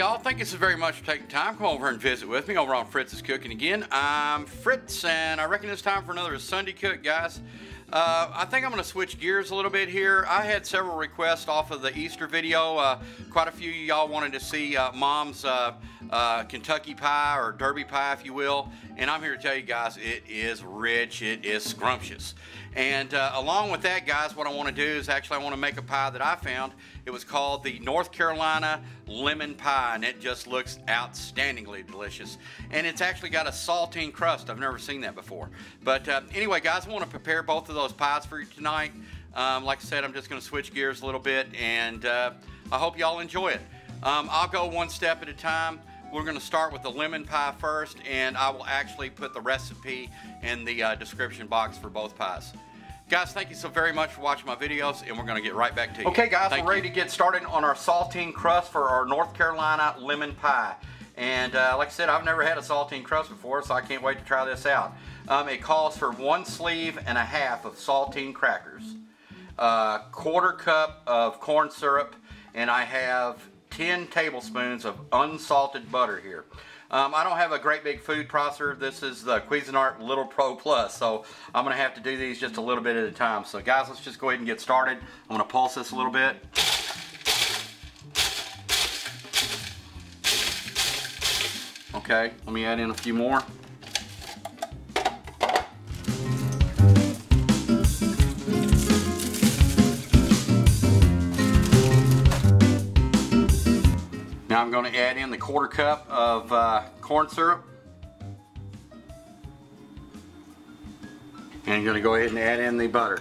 y'all, thank you so very much for taking time. Come over and visit with me over on Fritz's Cooking Again. I'm Fritz, and I reckon it's time for another Sunday cook, guys. I think I'm going to switch gears a little bit here. I had several requests off of the Easter video. Quite a few of y'all wanted to see Mom's Kentucky pie, or Derby pie, if you will. And I'm here to tell you guys, it is rich, it is scrumptious. And along with that, guys, what I want to do is actually I want to make a pie that I found. It was called the North Carolina lemon pie, and it just looks outstandingly delicious. And it's actually got a saltine crust. I've never seen that before. But anyway, guys, I want to prepare both of those pies for you tonight. Like I said, I'm just going to switch gears a little bit, and I hope y'all enjoy it. I'll go one step at a time. We're going to start with the lemon pie first, and I will actually put the recipe in the description box for both pies. Guys, thank you so very much for watching my videos, and we're going to get right back to you. Okay, guys, we're ready to get started on our saltine crust for our North Carolina lemon pie. And like I said, I've never had a saltine crust before, so I can't wait to try this out. It calls for 1.5 sleeves of saltine crackers, a 1/4 cup of corn syrup, and I have 10 tablespoons of unsalted butter here. I don't have a great big food processor. This is the Cuisinart Little Pro Plus, so I'm going to have to do these just a little bit at a time. So guys, let's just go ahead and get started. I'm going to pulse this a little bit. Okay, let me add in a few more. Now I'm going to add in the 1/4 cup of corn syrup. And I'm going to go ahead and add in the butter.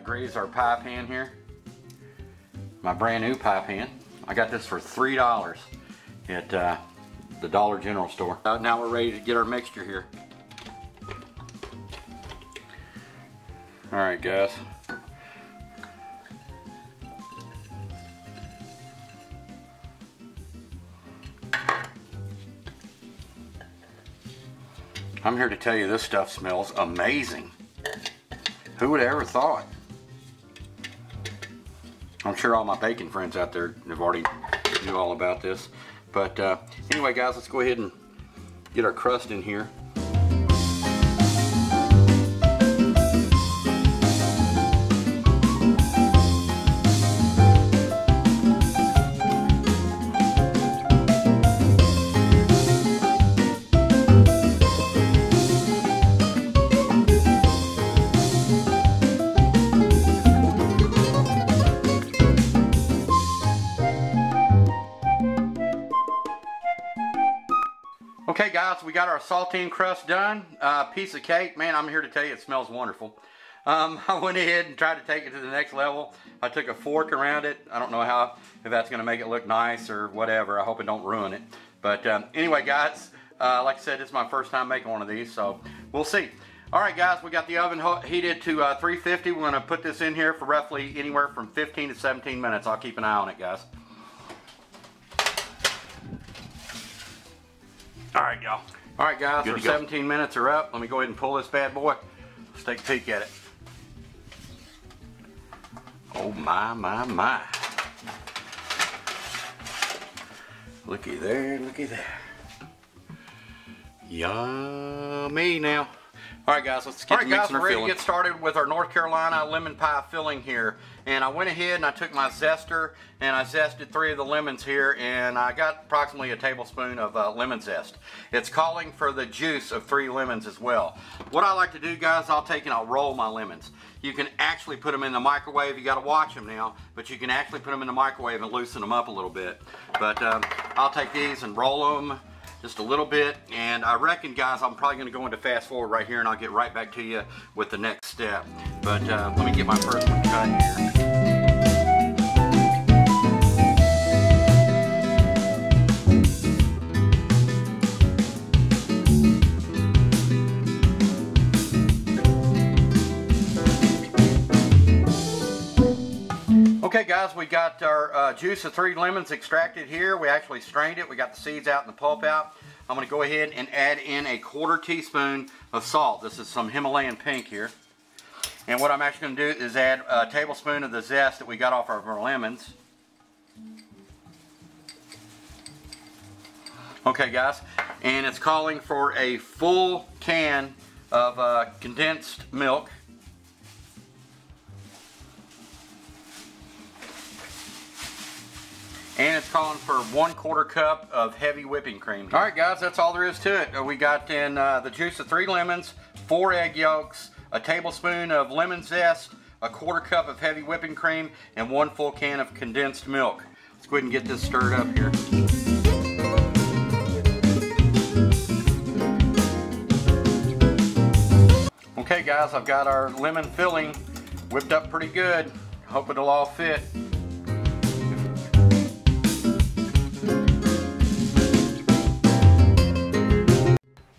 Grease our pie pan here. My brand new pie pan. I got this for $3 at the Dollar General store. Now we're ready to get our mixture here. Alright, guys. I'm here to tell you this stuff smells amazing. Who would have ever thought? I'm sure all my bacon friends out there have already knew all about this. But anyway, guys, let's go ahead and get our crust in here. Okay, guys, we got our saltine crust done. Piece of cake. Man, I'm here to tell you it smells wonderful. I went ahead and tried to take it to the next level. I took a fork around it. I don't know if that's going to make it look nice or whatever. I hope it don't ruin it. But anyway, guys, like I said, it's my first time making one of these, so we'll see. All right, guys, we got the oven heated to 350. We're going to put this in here for roughly anywhere from 15 to 17 minutes. I'll keep an eye on it, guys. Alright, y'all. Alright, guys, our 17 minutes are up. Let me go ahead and pull this bad boy. Let's take a peek at it. Oh, my, my, my. Looky there, looky there. Yummy now. Alright, guys, let's get the mixing or filling. We're ready to get started with our North Carolina lemon pie filling here. And I went ahead and I took my zester and I zested 3 of the lemons here, and I got approximately a tablespoon of lemon zest. It's calling for the juice of 3 lemons as well. What I like to do, guys, I'll take and I'll roll my lemons. You can actually put them in the microwave. You got to watch them now, but you can actually put them in the microwave and loosen them up a little bit. But I'll take these and roll them just a little bit, and I reckon, guys, I'm probably going to go into fast forward right here, and I'll get right back to you with the next step. But let me get my first one cut here. Okay guys, we got our juice of 3 lemons extracted here. We actually strained it. We got the seeds out and the pulp out. I'm going to go ahead and add in a 1/4 teaspoon of salt. This is some Himalayan pink here. And what I'm actually going to do is add a tablespoon of the zest that we got off of our lemons. Okay guys, and it's calling for a full can of condensed milk. And it's calling for 1/4 cup of heavy whipping cream. All right guys, that's all there is to it. We got in the juice of 3 lemons, 4 egg yolks, a tablespoon of lemon zest, a 1/4 cup of heavy whipping cream, and 1 full can of condensed milk. Let's go ahead and get this stirred up here. Okay guys, I've got our lemon filling whipped up pretty good. Hope it'll all fit.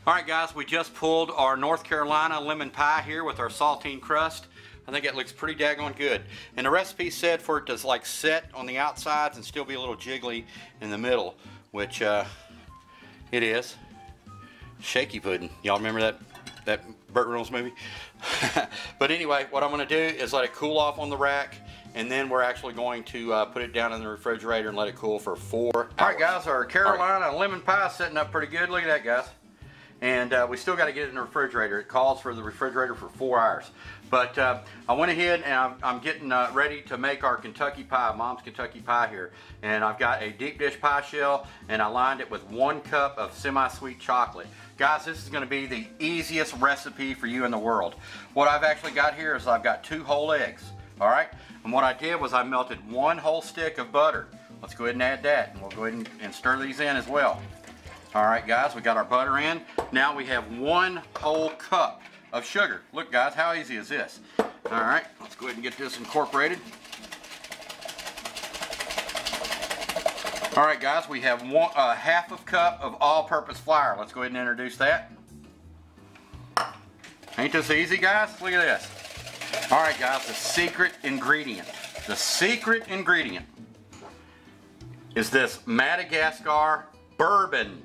Alright guys, we just pulled our North Carolina lemon pie here with our saltine crust. I think it looks pretty daggone good. And the recipe said for it to like set on the outsides and still be a little jiggly in the middle, which it is. Shaky pudding. Y'all remember that Burt Reynolds movie? But anyway, what I'm going to do is let it cool off on the rack, and then we're actually going to put it down in the refrigerator and let it cool for 4 hours. Alright guys, our Carolina lemon pie is setting up pretty good. Look at that guys. And we still got to get it in the refrigerator. It calls for the refrigerator for 4 hours. But I went ahead and I'm getting ready to make our Kentucky pie, Mom's Kentucky pie here. And I've got a deep dish pie shell, and I lined it with 1 cup of semi-sweet chocolate. Guys, this is going to be the easiest recipe for you in the world. What I've actually got here is I've got 2 whole eggs. All right, and what I did was I melted 1 whole stick of butter. Let's go ahead and add that, and we'll go ahead and stir these in as well. Alright guys, we got our butter in. Now we have 1 whole cup of sugar. Look guys, how easy is this? Alright, let's go ahead and get this incorporated. Alright guys, we have 1/2 cup of all-purpose flour. Let's go ahead and introduce that. Ain't this easy guys? Look at this. Alright guys, the secret ingredient. The secret ingredient is this Madagascar bourbon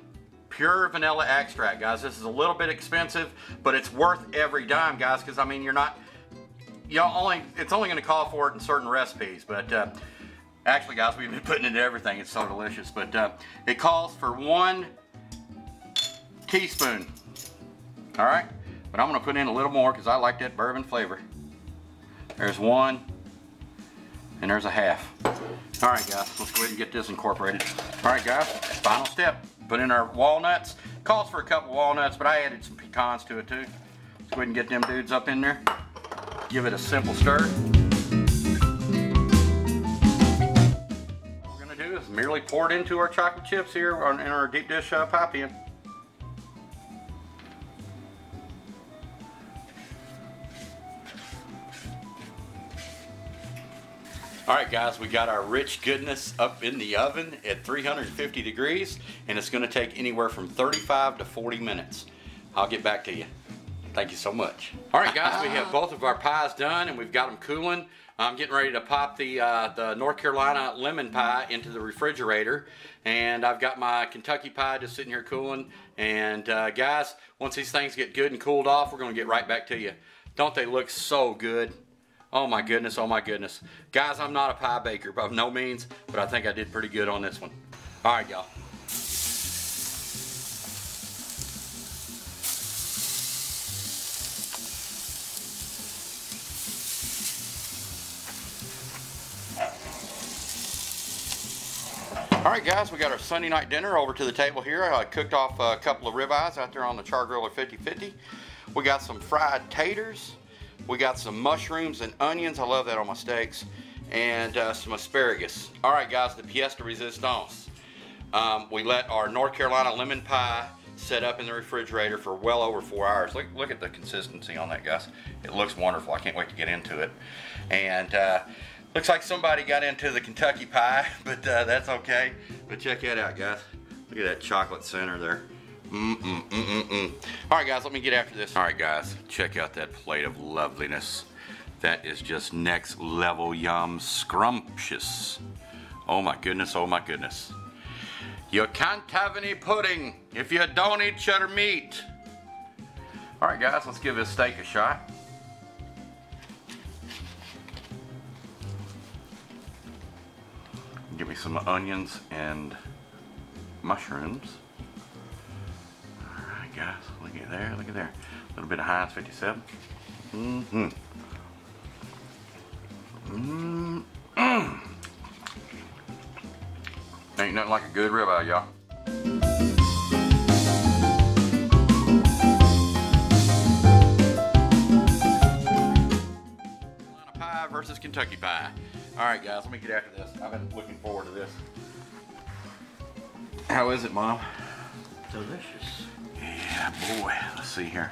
pure vanilla extract, guys. This is a little bit expensive, but it's worth every dime, guys, because I mean, it's only going to call for it in certain recipes, but actually, guys, we've been putting it in everything. It's so delicious, but it calls for 1 teaspoon. All right, but I'm going to put in a little more because I like that bourbon flavor. There's 1, and there's 1/2. All right, guys, let's go ahead and get this incorporated. All right, guys, final step. Put in our walnuts. Calls for a couple walnuts, but I added some pecans to it too. Let's go ahead and get them dudes up in there. Give it a simple stir. All we're gonna do is merely pour it into our chocolate chips here in our deep dish pie pan. Alright guys, we got our rich goodness up in the oven at 350 degrees, and it's going to take anywhere from 35 to 40 minutes. I'll get back to you. Thank you so much. Alright guys, we have both of our pies done and we've got them cooling. I'm getting ready to pop the North Carolina lemon pie into the refrigerator, and I've got my Kentucky pie just sitting here cooling. And guys, once these things get good and cooled off, we're going to get right back to you. Don't they look so good? Oh my goodness, oh my goodness. Guys, I'm not a pie baker by no means, but I think I did pretty good on this one. All right, y'all. All right, guys, we got our Sunday night dinner over to the table here. I cooked off a couple of ribeyes out there on the char griller 50/50. We got some fried taters. We got some mushrooms and onions. I love that on my steaks. And some asparagus. All right, guys, the pièce de résistance. We let our North Carolina lemon pie set up in the refrigerator for well over 4 hours. Look at the consistency on that, guys. It looks wonderful. I can't wait to get into it. And looks like somebody got into the Kentucky pie, but that's okay. But check that out, guys. Look at that chocolate center there. All right, guys, let me get after this. All right, guys, check out that plate of loveliness. That is just next level yum, scrumptious. Oh my goodness, oh my goodness. You can't have any pudding if you don't eat cheddar meat. All right, guys, let's give this steak a shot. Give me some onions and mushrooms. All right, guys, look at there, look at there. A little bit of Heinz 57. Mm-hmm. Ain't nothing like a good ribeye, y'all. Carolina pie versus Kentucky pie. All right, guys, let me get after this. I've been looking forward to this. How is it, Mom? Delicious. Yeah, boy. Let's see here.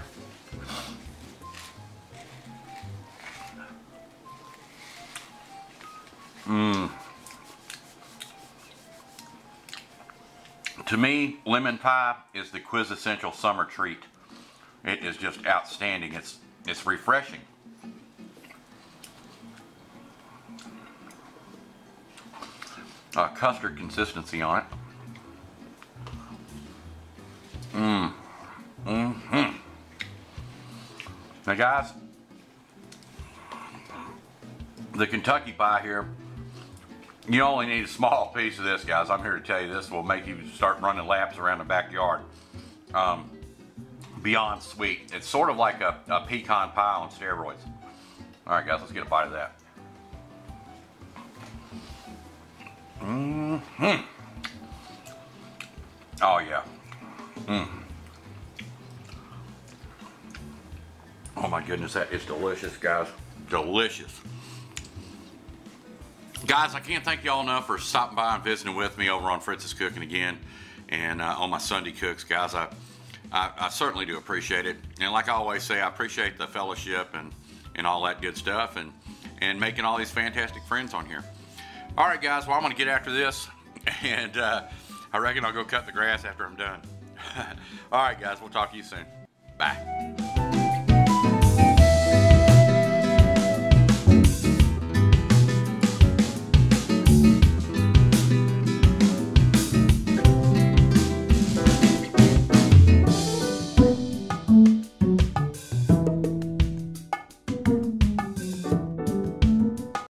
To me, lemon pie is the quintessential summer treat. It is just outstanding. It's refreshing. Custard consistency on it. Now, guys, the Kentucky pie here, you only need a small piece of this, guys. I'm here to tell you this will make you start running laps around the backyard. Beyond sweet. It's sort of like a pecan pie on steroids. All right, guys, let's get a bite of that. Oh, yeah. Oh, my goodness, that is delicious, guys. Delicious. Guys, I can't thank y'all enough for stopping by and visiting with me over on Fritz's Cooking Again and on my Sunday Cooks, guys. I certainly do appreciate it. And like I always say, I appreciate the fellowship and all that good stuff and making all these fantastic friends on here. All right, guys, well, I'm going to get after this, and I reckon I'll go cut the grass after I'm done. All right, guys, we'll talk to you soon. Bye.